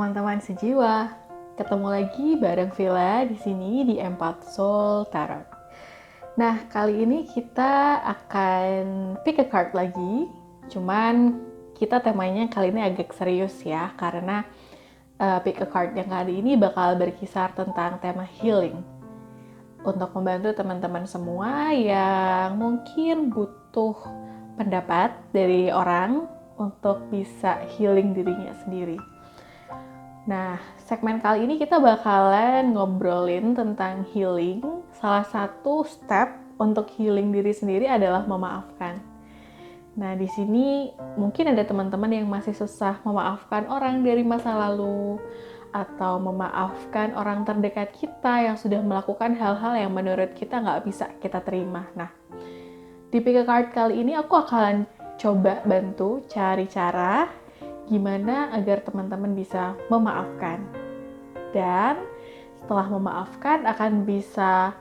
teman-teman sejiwa. Ketemu lagi bareng Villa di sini di Empat Soul Tarot. Nah, kali ini kita akan pick a card lagi. Cuman kita temanya kali ini agak serius ya, karena pick a card yang kali ini bakal berkisar tentang tema healing. Untuk membantu teman-teman semua yang mungkin butuh pendapat dari orang untuk bisa healing dirinya sendiri. Nah, segmen kali ini kita bakalan ngobrolin tentang healing. Salah satu step untuk healing diri sendiri adalah memaafkan. Nah, di sini mungkin ada teman-teman yang masih susah memaafkan orang dari masa lalu atau memaafkan orang terdekat kita yang sudah melakukan hal-hal yang menurut kita nggak bisa kita terima. Nah, di pick a card kali ini aku akan coba bantu cari cara gimana agar teman-teman bisa memaafkan. Dan setelah memaafkan akan bisa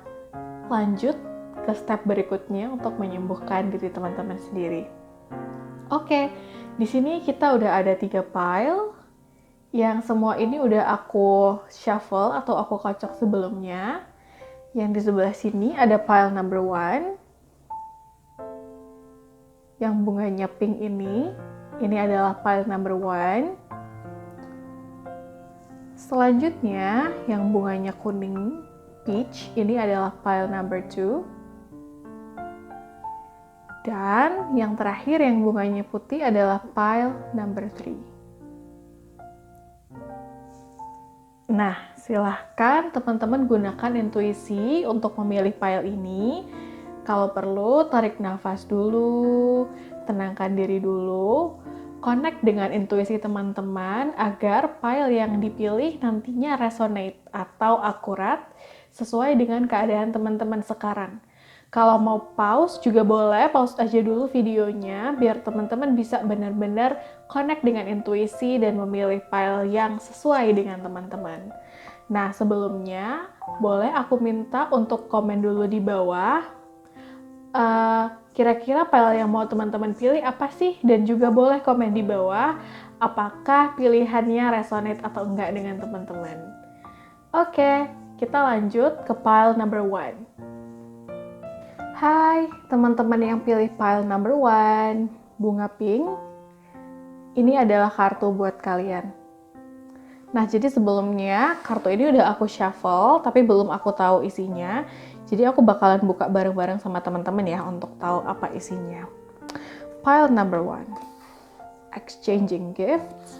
lanjut ke step berikutnya untuk menyembuhkan diri teman-teman sendiri. Oke, di sini kita udah ada 3 pile yang semua ini udah aku shuffle atau aku kocok sebelumnya. Yang di sebelah sini ada pile number 1 yang bunganya pink ini. Ini adalah pile number 1. Selanjutnya, yang bunganya kuning peach, ini adalah pile number 2. Dan yang terakhir yang bunganya putih adalah pile number 3. Nah, silahkan teman-teman gunakan intuisi untuk memilih pile ini. Kalau perlu, tarik nafas dulu, tenangkan diri dulu, connect dengan intuisi teman-teman agar file yang dipilih nantinya resonate atau akurat sesuai dengan keadaan teman-teman sekarang. Kalau mau pause juga boleh, pause aja dulu videonya biar teman-teman bisa benar-benar connect dengan intuisi dan memilih file yang sesuai dengan teman-teman. Nah, sebelumnya boleh aku minta untuk komen dulu di bawah kira-kira file yang mau teman-teman pilih apa sih, dan juga boleh komen di bawah apakah pilihannya resonate atau enggak dengan teman-teman. Oke, kita lanjut ke pile number 1. Hai teman-teman yang pilih pile number 1 bunga pink, ini adalah kartu buat kalian. Nah, jadi sebelumnya kartu ini udah aku shuffle tapi belum aku tahu isinya. Jadi aku bakalan buka bareng-bareng sama teman-teman ya untuk tahu apa isinya. Pile number 1. Exchanging gifts.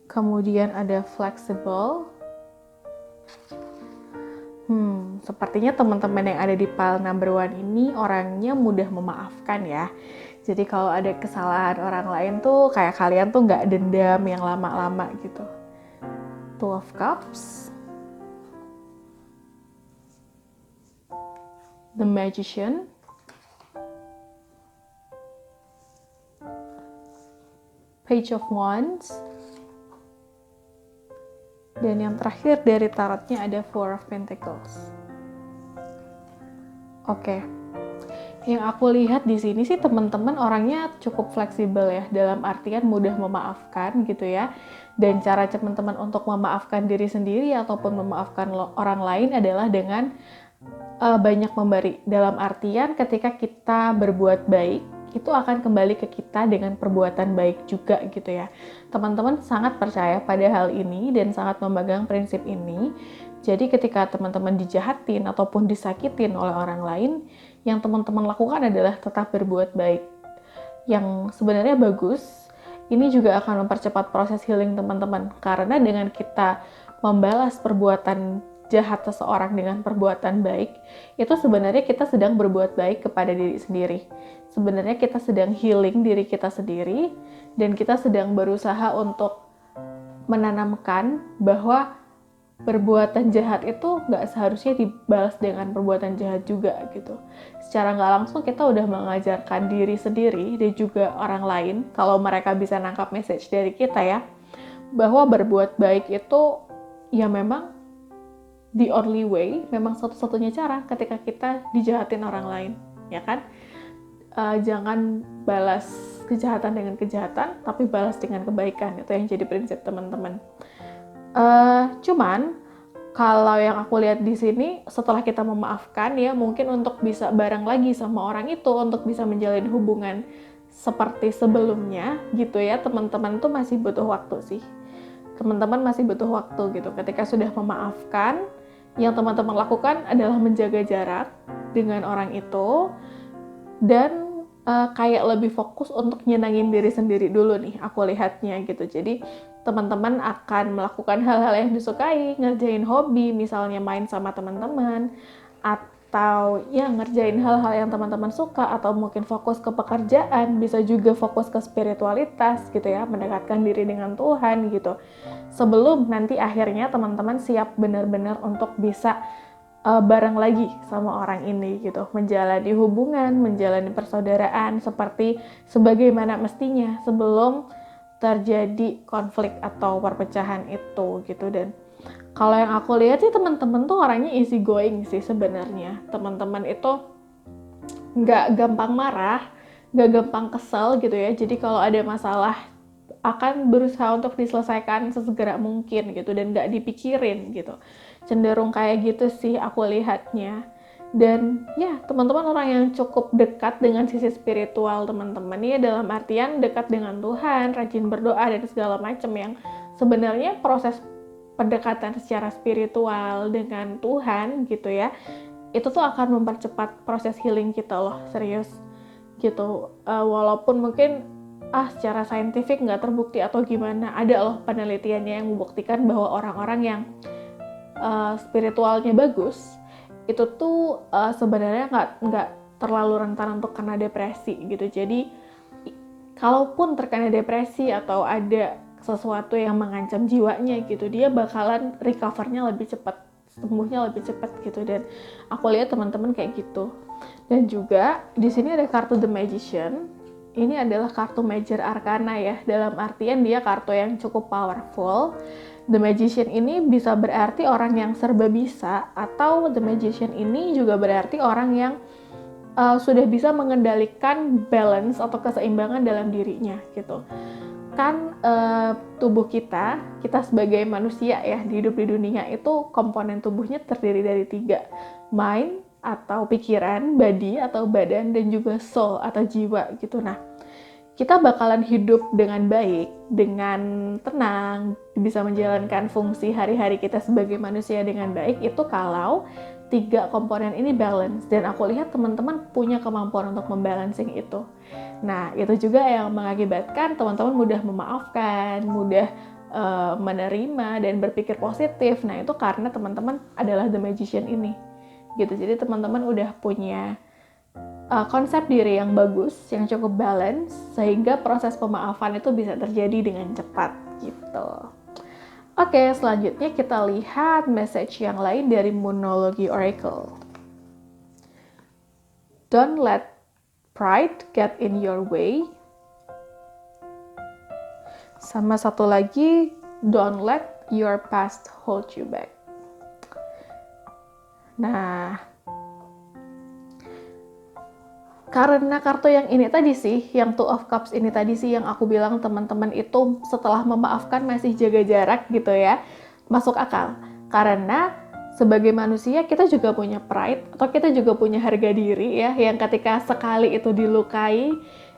Kemudian ada flexible. Sepertinya teman-teman yang ada di pile number 1 ini orangnya mudah memaafkan ya. Jadi kalau ada kesalahan orang lain tuh kayak kalian tuh nggak dendam yang lama-lama gitu. Two of Cups, The Magician, Page of Wands, dan yang terakhir dari tarotnya ada Four of Pentacles. Oke. Yang aku lihat di sini sih teman-teman orangnya cukup fleksibel ya, dalam artian mudah memaafkan gitu ya. Dan cara teman-teman untuk memaafkan diri sendiri ataupun memaafkan orang lain adalah dengan banyak memberi. Dalam artian ketika kita berbuat baik, itu akan kembali ke kita dengan perbuatan baik juga gitu ya. Teman-teman sangat percaya pada hal ini dan sangat memegang prinsip ini. Jadi ketika teman-teman dijahatin ataupun disakitin oleh orang lain, yang teman-teman lakukan adalah tetap berbuat baik. Yang sebenarnya bagus, ini juga akan mempercepat proses healing teman-teman. Karena dengan kita membalas perbuatan jahat seseorang dengan perbuatan baik, itu sebenarnya kita sedang berbuat baik kepada diri sendiri. Sebenarnya kita sedang healing diri kita sendiri, dan kita sedang berusaha untuk menanamkan bahwa perbuatan jahat itu nggak seharusnya dibalas dengan perbuatan jahat juga gitu. Secara nggak langsung kita udah mengajarkan diri sendiri dan juga orang lain, kalau mereka bisa nangkap message dari kita ya, bahwa berbuat baik itu ya memang the only way, memang satu-satunya cara ketika kita dijahatin orang lain, ya kan? Jangan balas kejahatan dengan kejahatan, tapi balas dengan kebaikan. Itu yang jadi prinsip teman-teman. Cuman kalau yang aku lihat di sini, setelah kita memaafkan ya, mungkin untuk bisa bareng lagi sama orang itu, untuk bisa menjalin hubungan seperti sebelumnya gitu ya, teman-teman tuh masih butuh waktu sih. Teman-teman masih butuh waktu gitu. Ketika sudah memaafkan, yang teman-teman lakukan adalah menjaga jarak dengan orang itu, dan kayak lebih fokus untuk nyenangin diri sendiri dulu nih, aku lihatnya gitu. Jadi teman-teman akan melakukan hal-hal yang disukai, ngerjain hobi, misalnya main sama teman-teman, atau ya ngerjain hal-hal yang teman-teman suka, atau mungkin fokus ke pekerjaan, bisa juga fokus ke spiritualitas gitu ya, mendekatkan diri dengan Tuhan gitu. Sebelum nanti akhirnya teman-teman siap benar-benar untuk bisa bareng lagi sama orang ini gitu, menjalani hubungan, menjalani persaudaraan seperti sebagaimana mestinya sebelum terjadi konflik atau perpecahan itu gitu. Dan kalau yang aku lihat sih teman-teman tuh orangnya easy going sih sebenarnya. Teman-teman itu nggak gampang marah, nggak gampang kesel gitu ya. Jadi kalau ada masalah akan berusaha untuk diselesaikan sesegera mungkin gitu, dan nggak dipikirin gitu. Cenderung kayak gitu sih aku lihatnya. Dan ya, teman-teman orang yang cukup dekat dengan sisi spiritual teman-teman ya, dalam artian dekat dengan Tuhan, rajin berdoa dan segala macam, yang sebenarnya proses pendekatan secara spiritual dengan Tuhan gitu ya, itu tuh akan mempercepat proses healing kita loh, serius gitu. Walaupun mungkin secara saintifik nggak terbukti atau gimana, ada loh penelitiannya yang membuktikan bahwa orang-orang yang spiritualnya bagus itu tuh sebenarnya nggak terlalu rentan untuk kena depresi gitu. Jadi kalaupun terkena depresi atau ada sesuatu yang mengancam jiwanya gitu, dia bakalan recovernya lebih cepat, sembuhnya lebih cepat gitu. Dan aku lihat teman-teman kayak gitu. Dan juga di sini ada kartu The Magician. Ini adalah kartu Major Arcana ya, dalam artian dia kartu yang cukup powerful. The Magician ini bisa berarti orang yang serba bisa, atau The Magician ini juga berarti orang yang sudah bisa mengendalikan balance atau keseimbangan dalam dirinya gitu. Kan tubuh kita sebagai manusia ya, hidup di dunia itu komponen tubuhnya terdiri dari 3, mind atau pikiran, body atau badan, dan juga soul atau jiwa gitu. Nah, kita bakalan hidup dengan baik, dengan tenang, bisa menjalankan fungsi hari-hari kita sebagai manusia dengan baik itu kalau 3 komponen ini balance. Dan aku lihat teman-teman punya kemampuan untuk membalancing itu. Nah, itu juga yang mengakibatkan teman-teman mudah memaafkan, mudah menerima dan berpikir positif. Nah, itu karena teman-teman adalah The Magician ini gitu. Jadi teman-teman udah punya konsep diri yang bagus, yang cukup balance, sehingga proses pemaafan itu bisa terjadi dengan cepat gitu. Oke, selanjutnya kita lihat message yang lain dari Moonology Oracle. Don't let pride get in your way. Sama satu lagi, don't let your past hold you back. Nah, karena kartu yang ini tadi sih, yang Two of Cups ini tadi sih, yang aku bilang teman-teman itu setelah memaafkan masih jaga jarak gitu ya, masuk akal. Karena sebagai manusia kita juga punya pride, atau kita juga punya harga diri ya, yang ketika sekali itu dilukai,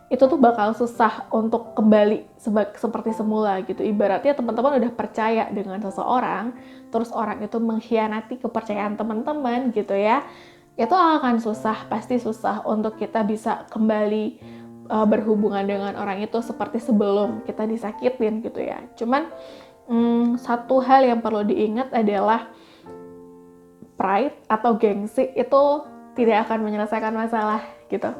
itu tuh bakal susah untuk kembali seperti semula gitu. Ibaratnya teman-teman udah percaya dengan seseorang, terus orang itu mengkhianati kepercayaan teman-teman gitu ya, itu akan susah, pasti susah untuk kita bisa kembali berhubungan dengan orang itu seperti sebelum kita disakitin gitu ya. Cuman satu hal yang perlu diingat adalah pride atau gengsi itu tidak akan menyelesaikan masalah gitu.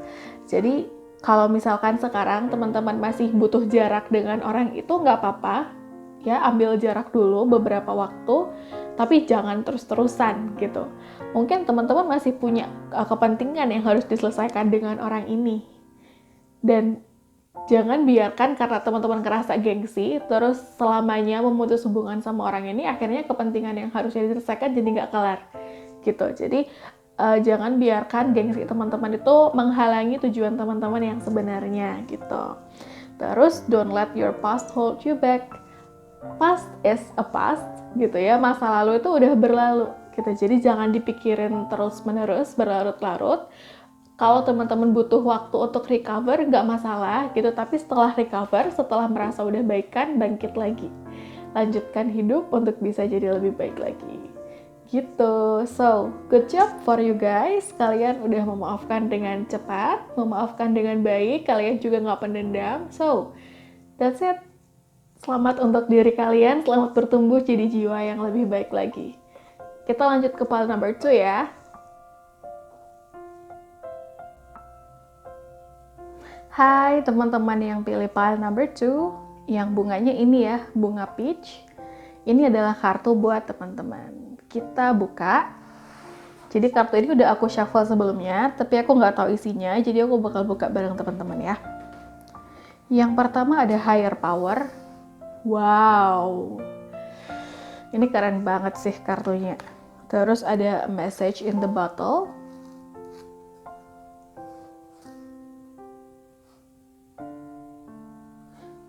Jadi kalau misalkan sekarang teman-teman masih butuh jarak dengan orang itu, nggak apa-apa ya, ambil jarak dulu beberapa waktu, tapi jangan terus-terusan gitu. Mungkin teman-teman masih punya kepentingan yang harus diselesaikan dengan orang ini, dan jangan biarkan karena teman-teman kerasa gengsi terus selamanya memutus hubungan sama orang ini, akhirnya kepentingan yang harusnya diselesaikan jadi nggak kelar gitu. Jadi jangan biarkan gengsi teman-teman itu menghalangi tujuan teman-teman yang sebenarnya gitu. Terus don't let your past hold you back. Past is a past gitu ya, masa lalu itu udah berlalu gitu. Jadi jangan dipikirin terus-menerus berlarut-larut. Kalau teman-teman butuh waktu untuk recover, nggak masalah gitu. Tapi setelah recover, setelah merasa udah baikan, bangkit lagi. Lanjutkan hidup untuk bisa jadi lebih baik lagi. Gitu. So, good job for you guys. Kalian udah memaafkan dengan cepat, memaafkan dengan baik. Kalian juga nggak pendendam. So, that's it. Selamat untuk diri kalian. Selamat bertumbuh jadi jiwa yang lebih baik lagi. Kita lanjut ke pile number 2 ya. Hai teman-teman yang pilih pile number 2, yang bunganya ini ya, bunga peach. Ini adalah kartu buat teman-teman. Kita buka. Jadi kartu ini udah aku shuffle sebelumnya, tapi aku nggak tahu isinya, jadi aku bakal buka bareng teman-teman ya. Yang pertama ada higher power. Wow. Ini keren banget sih kartunya. Terus ada message in the bottle.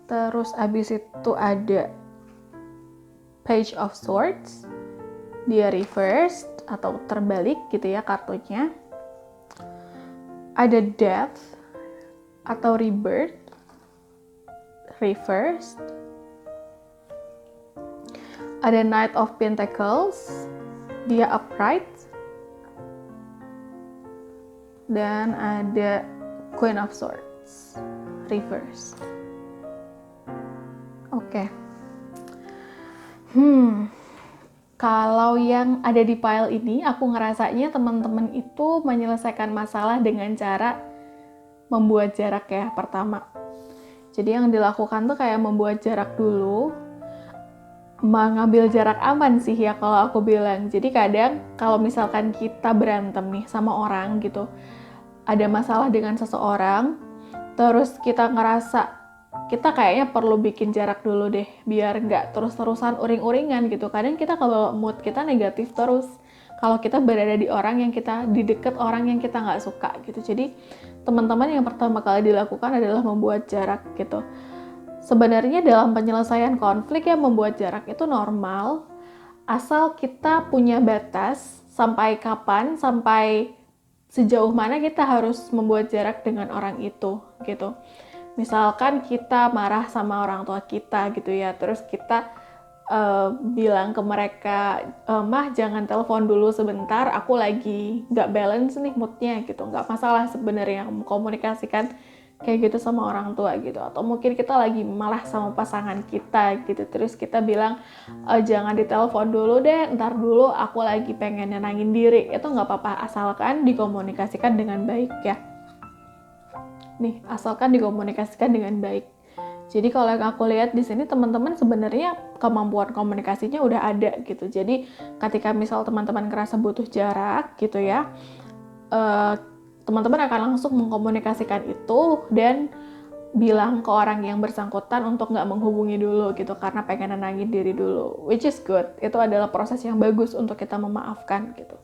Terus abis itu ada Page of Swords, dia reversed atau terbalik gitu ya kartunya. Ada Death atau Rebirth, reversed. Ada Knight of Pentacles, dia upright. Dan ada Queen of Swords, reversed. Oke. Kalau yang ada di pile ini, aku ngerasanya teman-teman itu menyelesaikan masalah dengan cara membuat jarak ya, pertama. Jadi yang dilakukan tuh kayak membuat jarak dulu, mengambil jarak aman sih ya kalau aku bilang. Jadi kadang kalau misalkan kita berantem nih sama orang gitu, ada masalah dengan seseorang, terus kita ngerasa kita kayaknya perlu bikin jarak dulu deh, biar nggak terus-terusan uring-uringan gitu. Kadang kita kalau mood kita negatif terus, kalau kita berada di deket orang yang kita nggak suka gitu. Jadi teman-teman yang pertama kali dilakukan adalah membuat jarak gitu. Sebenarnya dalam penyelesaian konflik ya membuat jarak itu normal, asal kita punya batas sampai kapan, sampai sejauh mana kita harus membuat jarak dengan orang itu gitu. Misalkan kita marah sama orang tua kita gitu ya, terus kita bilang ke mereka, mah jangan telepon dulu sebentar, aku lagi nggak balance nih moodnya gitu. Nggak masalah sebenarnya mengkomunikasikan kayak gitu sama orang tua gitu. Atau mungkin kita lagi malah sama pasangan kita gitu, terus kita bilang, jangan ditelepon dulu deh, ntar dulu aku lagi pengen nenangin diri. Itu nggak apa-apa, asalkan dikomunikasikan dengan baik ya. Nih, asalkan dikomunikasikan dengan baik. Jadi kalau yang aku lihat di sini teman-teman sebenarnya kemampuan komunikasinya udah ada gitu. Jadi ketika misal teman-teman ngerasa butuh jarak gitu ya, teman-teman akan langsung mengkomunikasikan itu dan bilang ke orang yang bersangkutan untuk nggak menghubungi dulu gitu karena pengen nenangin diri dulu, which is good. Itu adalah proses yang bagus untuk kita memaafkan gitu.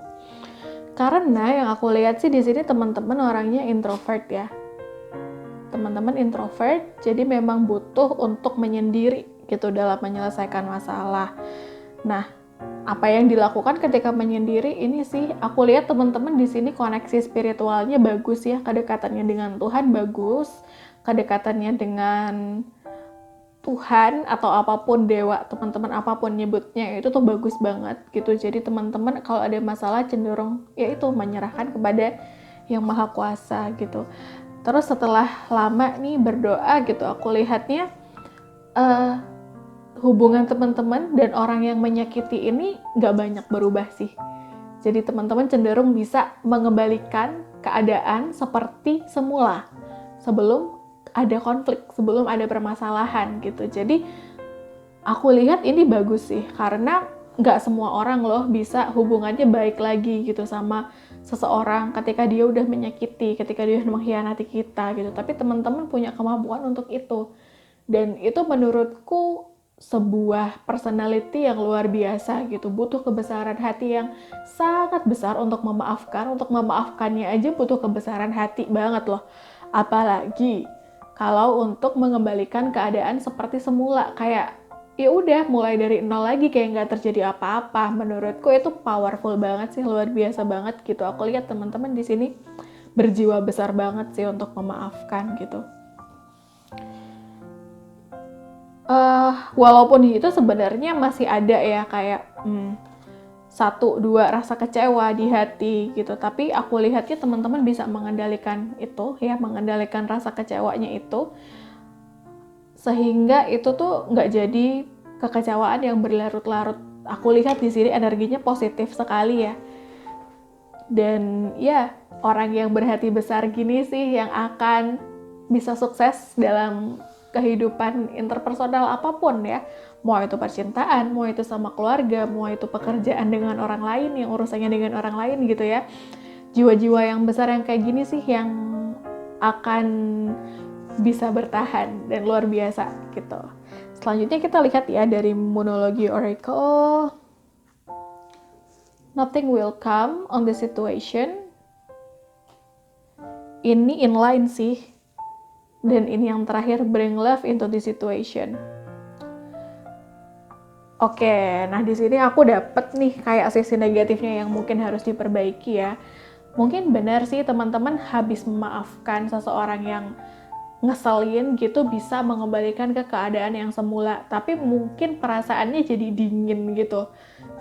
Karena yang aku lihat sih di sini teman-teman orangnya introvert ya. Teman-teman introvert, jadi memang butuh untuk menyendiri gitu dalam menyelesaikan masalah. Nah, apa yang dilakukan ketika menyendiri ini sih, aku lihat teman-teman di sini koneksi spiritualnya bagus ya, kedekatannya dengan Tuhan bagus, kedekatannya dengan Tuhan atau apapun dewa, teman-teman apapun nyebutnya itu tuh bagus banget gitu. Jadi teman-teman kalau ada masalah cenderung yaitu menyerahkan kepada Yang Maha Kuasa gitu. Terus setelah lama nih berdoa gitu, aku lihatnya hubungan teman-teman dan orang yang menyakiti ini gak banyak berubah sih. Jadi teman-teman cenderung bisa mengembalikan keadaan seperti semula sebelum ada konflik, sebelum ada permasalahan gitu. Jadi aku lihat ini bagus sih, karena gak semua orang loh bisa hubungannya baik lagi gitu sama seseorang ketika dia udah menyakiti, ketika dia udah mengkhianati kita gitu. Tapi teman-teman punya kemampuan untuk itu. Dan itu menurutku sebuah personality yang luar biasa gitu, butuh kebesaran hati yang sangat besar untuk memaafkan. Untuk memaafkannya aja butuh kebesaran hati banget loh, apalagi kalau untuk mengembalikan keadaan seperti semula, kayak ya udah mulai dari nol lagi, kayak nggak terjadi apa-apa. Menurutku itu powerful banget sih, luar biasa banget gitu. Aku lihat teman-teman di sini berjiwa besar banget sih untuk memaafkan gitu. Walaupun itu sebenarnya masih ada ya kayak satu dua rasa kecewa di hati gitu, tapi aku lihatnya teman-teman bisa mengendalikan itu ya, mengendalikan rasa kecewanya itu sehingga itu tuh nggak jadi kekecewaan yang berlarut-larut. Aku lihat di sini energinya positif sekali ya, dan ya orang yang berhati besar gini sih yang akan bisa sukses dalam kehidupan interpersonal apapun ya, mau itu percintaan, mau itu sama keluarga, mau itu pekerjaan dengan orang lain, yang urusannya dengan orang lain gitu ya. Jiwa-jiwa yang besar yang kayak gini sih yang akan bisa bertahan dan luar biasa gitu. Selanjutnya kita lihat ya dari monologi oracle. Nothing will come on the situation. Ini inline sih. Dan ini yang terakhir, bring love into the situation. Oke, nah di sini aku dapet nih kayak sisi negatifnya yang mungkin harus diperbaiki ya. Mungkin benar sih teman-teman habis memaafkan seseorang yang ngeselin gitu bisa mengembalikan ke keadaan yang semula. Tapi mungkin perasaannya jadi dingin gitu.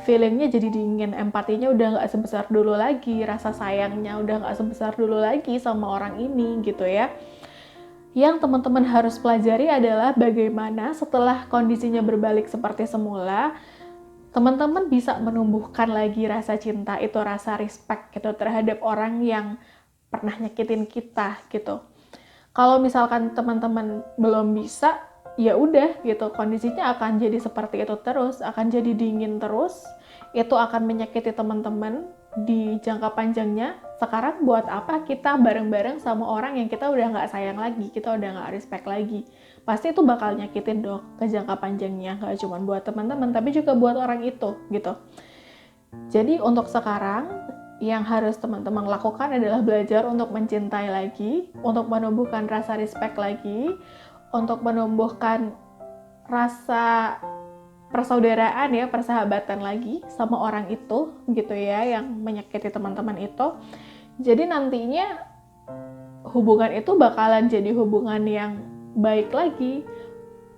Feelingnya jadi dingin, empatinya udah gak sebesar dulu lagi, rasa sayangnya udah gak sebesar dulu lagi sama orang ini gitu ya. Yang teman-teman harus pelajari adalah bagaimana setelah kondisinya berbalik seperti semula, teman-teman bisa menumbuhkan lagi rasa cinta, itu rasa respect gitu terhadap orang yang pernah nyakitin kita gitu. Kalau misalkan teman-teman belum bisa, ya udah gitu, kondisinya akan jadi seperti itu terus, akan jadi dingin terus, itu akan menyakiti teman-teman di jangka panjangnya. Sekarang buat apa kita bareng-bareng sama orang yang kita udah nggak sayang lagi, kita udah nggak respect lagi, pasti itu bakal nyakitin dong ke jangka panjangnya, nggak cuma buat teman-teman tapi juga buat orang itu gitu. Jadi untuk sekarang yang harus teman-teman lakukan adalah belajar untuk mencintai lagi, untuk menumbuhkan rasa respect lagi, untuk menumbuhkan rasa persaudaraan ya, persahabatan lagi sama orang itu gitu ya, yang menyakiti teman-teman itu. Jadi nantinya hubungan itu bakalan jadi hubungan yang baik lagi,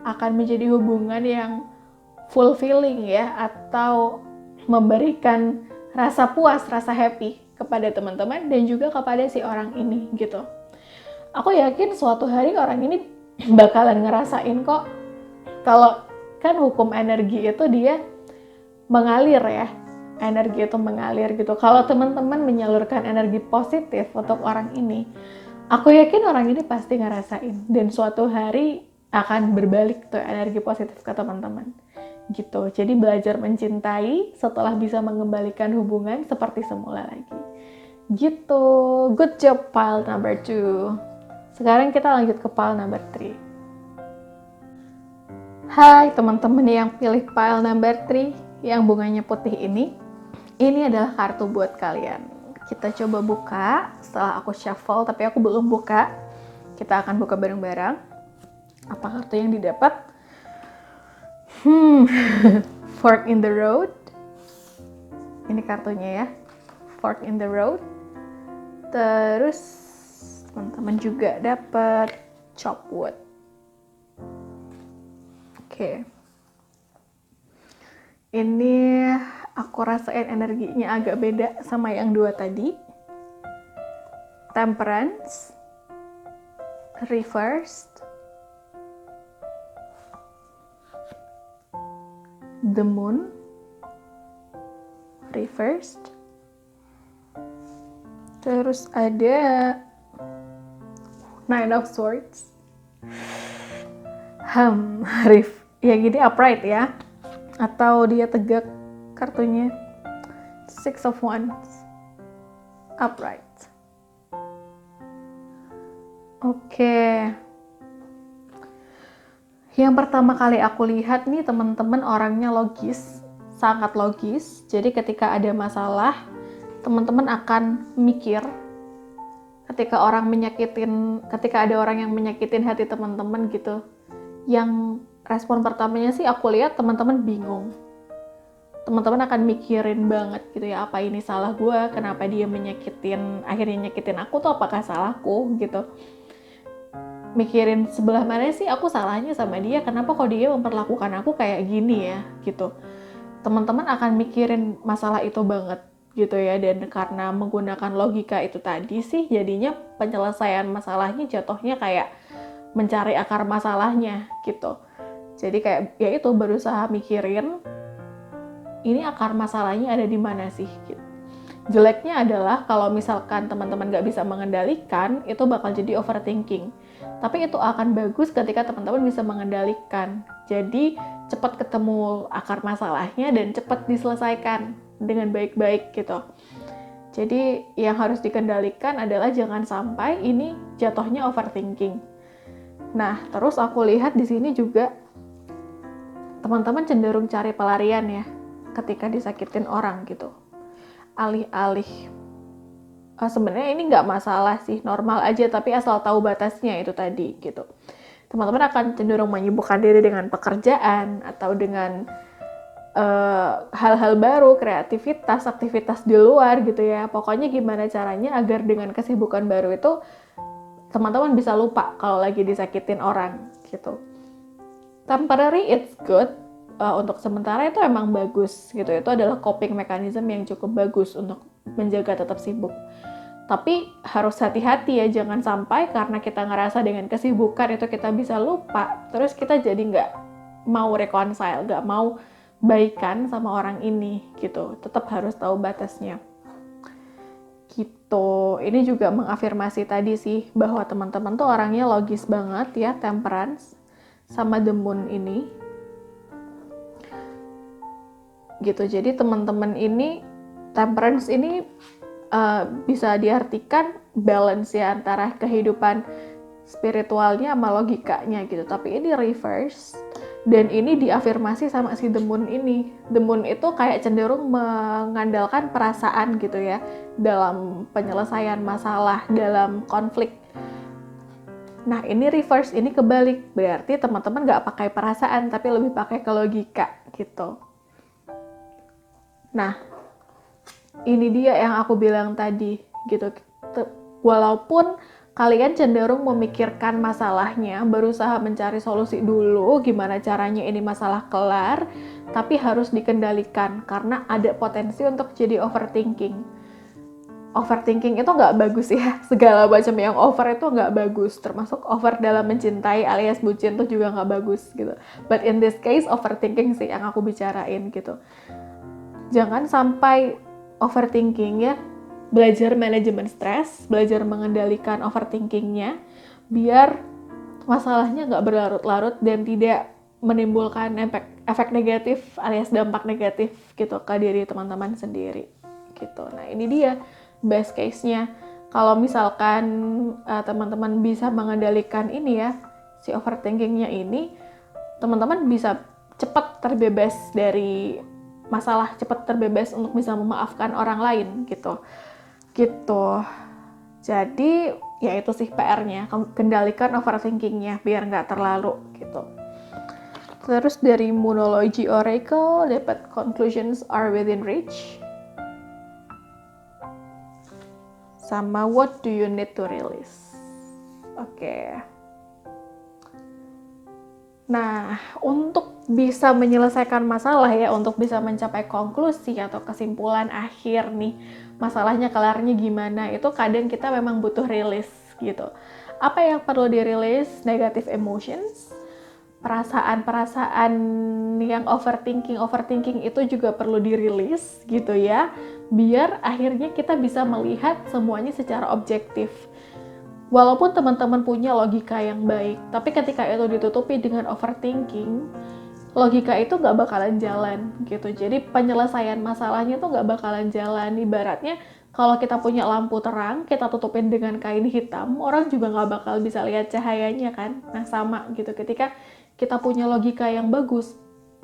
akan menjadi hubungan yang fulfilling ya, atau memberikan rasa puas, rasa happy kepada teman-teman dan juga kepada si orang ini gitu. Aku yakin suatu hari orang ini bakalan ngerasain kok kalau kan hukum energi itu dia mengalir ya, energi itu mengalir gitu. Kalau teman-teman menyalurkan energi positif untuk orang ini, aku yakin orang ini pasti ngerasain dan suatu hari akan berbalik tuh energi positif ke teman-teman gitu. Jadi belajar mencintai setelah bisa mengembalikan hubungan seperti semula lagi gitu. Good job pile number 2. Sekarang kita lanjut ke pile number 3. Hai teman-teman yang pilih pile number 3 yang bunganya putih ini adalah kartu buat kalian. Kita coba buka setelah aku shuffle, tapi aku belum buka. Kita akan buka bareng-bareng. Apa kartu yang didapat? Fork in the road. Ini kartunya ya. Fork in the road. Terus teman-teman juga dapat chop wood. Oke. Ini aku rasain energinya agak beda sama yang dua tadi. Temperance, reversed, the moon, reversed. Terus ada Nine of Swords. Ya gini upright ya. Atau dia tegak kartunya. Six of Wands. Upright. Oke. Yang pertama kali aku lihat nih teman-teman orangnya logis, sangat logis. Jadi ketika ada masalah, teman-teman akan mikir. Ketika ada orang yang menyakitin hati teman-teman gitu, yang respon pertamanya sih aku lihat teman-teman bingung. Teman-teman akan mikirin banget gitu ya, apa ini salah gue, kenapa dia akhirnya nyakitin aku tuh, apakah salahku gitu. Mikirin sebelah mana sih aku salahnya sama dia, kenapa kok dia memperlakukan aku kayak gini ya gitu. Teman-teman akan mikirin masalah itu banget gitu ya, dan karena menggunakan logika itu tadi sih jadinya penyelesaian masalahnya jatuhnya kayak mencari akar masalahnya gitu. Jadi kayak ya itu, berusaha mikirin ini akar masalahnya ada di mana sih gitu. Jeleknya adalah kalau misalkan teman-teman gak bisa mengendalikan, itu bakal jadi overthinking. Tapi itu akan bagus ketika teman-teman bisa mengendalikan. Jadi cepat ketemu akar masalahnya dan cepat diselesaikan dengan baik-baik gitu. Jadi yang harus dikendalikan adalah jangan sampai ini jatuhnya overthinking. Nah, terus aku lihat di sini juga teman-teman cenderung cari pelarian ya ketika disakitin orang gitu. Alih-alih sebenarnya ini nggak masalah sih, normal aja, tapi asal tahu batasnya itu tadi gitu. Teman-teman akan cenderung menyibukkan diri dengan pekerjaan atau dengan hal-hal baru, kreativitas, aktivitas di luar gitu ya. Pokoknya gimana caranya agar dengan kesibukan baru itu teman-teman bisa lupa kalau lagi disakitin orang gitu. Temporary it's good, untuk sementara itu emang bagus gitu. Itu adalah coping mechanism yang cukup bagus untuk menjaga tetap sibuk. Tapi harus hati-hati ya, jangan sampai karena kita ngerasa dengan kesibukan itu kita bisa lupa, terus kita jadi nggak mau reconcile, nggak mau baikan sama orang ini gitu. Tetap harus tahu batasnya gitu. Ini juga mengafirmasi tadi sih, bahwa teman-teman tuh orangnya logis banget ya, temperance sama the moon ini gitu. Jadi teman-teman ini temperance ini bisa diartikan balance ya antara kehidupan spiritualnya sama logikanya gitu. Tapi ini reverse dan ini diafirmasi sama si the moon ini. The moon itu kayak cenderung mengandalkan perasaan gitu ya dalam penyelesaian masalah, dalam konflik. Nah ini reverse, ini kebalik, berarti teman-teman gak pakai perasaan tapi lebih pakai ke logika gitu. Nah ini dia yang aku bilang tadi gitu. Walaupun kalian cenderung memikirkan masalahnya, berusaha mencari solusi dulu gimana caranya ini masalah kelar, tapi harus dikendalikan karena ada potensi untuk jadi overthinking. Overthinking itu nggak bagus ya, segala macam yang over itu nggak bagus, termasuk over dalam mencintai alias bucin tuh juga nggak bagus gitu. But in this case overthinking sih yang aku bicarain gitu. Jangan sampai overthinking ya, belajar manajemen stres, belajar mengendalikan overthinkingnya, biar masalahnya nggak berlarut-larut dan tidak menimbulkan efek negatif alias dampak negatif gitu ke diri teman-teman sendiri gitu. Nah ini dia best case-nya. Kalau misalkan teman-teman bisa mengendalikan ini ya, si overthinkingnya ini, teman-teman bisa cepat terbebas dari masalah, cepat terbebas untuk bisa memaafkan orang lain gitu. Jadi ya itu sih PR-nya, kendalikan overthinkingnya biar nggak terlalu gitu. Terus dari Moonology Oracle dapat conclusions are within reach, sama what do you need to release. Oke. Nah, untuk bisa menyelesaikan masalah ya, untuk bisa mencapai konklusi atau kesimpulan akhir nih, masalahnya kelarnya gimana, itu kadang kita memang butuh rilis gitu. Apa yang perlu dirilis? Negative emotions, perasaan-perasaan yang overthinking itu juga perlu dirilis gitu ya, biar akhirnya kita bisa melihat semuanya secara objektif. Walaupun teman-teman punya logika yang baik, tapi ketika itu ditutupi dengan overthinking, logika itu nggak bakalan jalan gitu. Jadi penyelesaian masalahnya tuh nggak bakalan jalan. Ibaratnya kalau kita punya lampu terang, kita tutupin dengan kain hitam, orang juga nggak bakal bisa lihat cahayanya kan. Nah sama gitu, ketika kita punya logika yang bagus,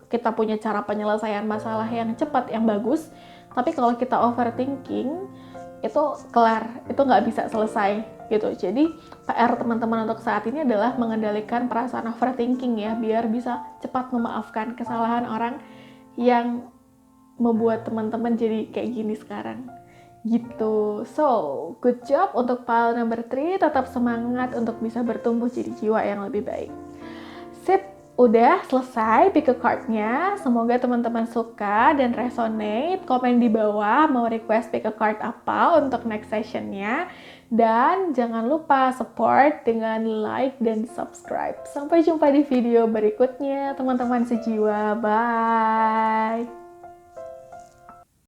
kita punya cara penyelesaian masalah yang cepat, yang bagus, tapi kalau kita overthinking, itu kelar, itu nggak bisa selesai gitu. Jadi PR teman-teman untuk saat ini adalah mengendalikan perasaan overthinking ya, biar bisa cepat memaafkan kesalahan orang yang membuat teman-teman jadi kayak gini sekarang gitu. So, good job untuk file number 3, tetap semangat untuk bisa bertumbuh jadi jiwa yang lebih baik. Sip, udah selesai pick a card-nya. Semoga teman-teman suka dan resonate. Komen di bawah mau request pick a card apa untuk next session-nya. Dan jangan lupa support dengan like dan subscribe. Sampai jumpa di video berikutnya teman-teman sejiwa. Bye!